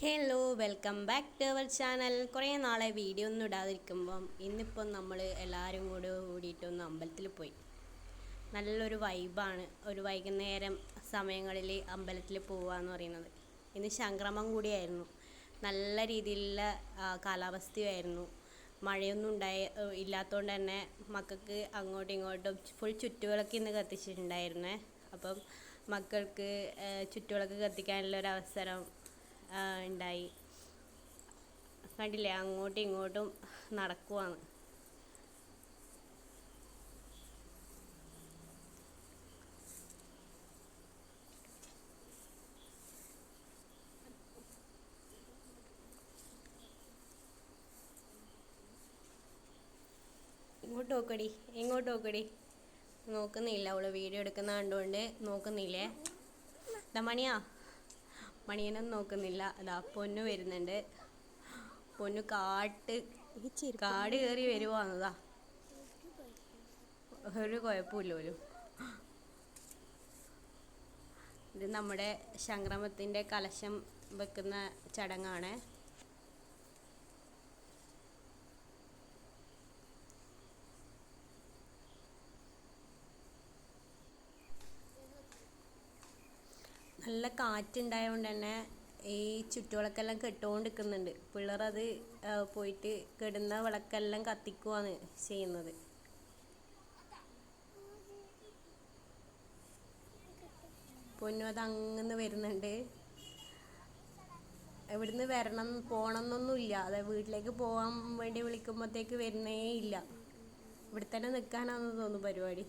Hello welcome back to our channel. കുറേ നാളെ video ഒന്നും ഇടാതിരിക്കുമ്പം ഇന്നിപ്പം നമ്മൾ എല്ലാവരും കൂടിയിട്ടൊന്ന് അമ്പലത്തിൽ പോയി. നല്ലൊരു വൈബാണ് ഒരു വൈകുന്നേരം സമയങ്ങളിൽ അമ്പലത്തിൽ പോവുക എന്ന് പറയുന്നത്. ഇന്ന് സംക്രമം കൂടിയായിരുന്നു. നല്ല രീതിയിലുള്ള കാലാവസ്ഥയായിരുന്നു. മഴയൊന്നും ഇല്ലാത്തതുകൊണ്ട് തന്നെ മക്കൾക്ക് അങ്ങോട്ടും ഇങ്ങോട്ടും ഫുൾ ചുറ്റുവിളക്ക് ഇന്ന് കത്തിച്ചിട്ടുണ്ടായിരുന്നേ. അപ്പം മക്കൾക്ക് ചുറ്റുവിളക്ക് കത്തിക്കാനുള്ളൊരവസരം ഉണ്ടായി. കണ്ടില്ലേ, അങ്ങോട്ടും ഇങ്ങോട്ടും നടക്കുവാണ്. ഇങ്ങോട്ട് നോക്കടി. നോക്കുന്നില്ല, അവള് വീഡിയോ എടുക്കുന്ന കണ്ടുകൊണ്ട് നോക്കുന്നില്ലേ. മണിയനൊന്നും നോക്കുന്നില്ല. അതാ പൊന്നു വരുന്നുണ്ട്. പൊന്നു കാട് കയറി വരുവാന്നതാ. ഒരു കുഴപ്പമില്ല പോലും. ഇത് നമ്മുടെ സംക്രമത്തിൻ്റെ കലശം വെക്കുന്ന ചടങ്ങാണ്. നല്ല കാറ്റുണ്ടായതുകൊണ്ട് തന്നെ ഈ ചുറ്റുവിളക്കെല്ലാം കെട്ടുകൊണ്ടിരിക്കുന്നുണ്ട്. പിള്ളേരത് പോയിട്ട് കെടുന്ന വിളക്കെല്ലാം കത്തിക്കുവാണ് ചെയ്യുന്നത്. പൊന്നു അത് അങ്ങനെ വരുന്നുണ്ട്. ഇവിടുന്ന് പോകണം എന്നൊന്നുമില്ല. അതായത് വീട്ടിലേക്ക് പോകാൻ വേണ്ടി വിളിക്കുമ്പോഴത്തേക്ക് വരുന്നേ ഇല്ല. ഇവിടെ തന്നെ നിൽക്കാനാണെന്ന് തോന്നുന്നു പരിപാടി.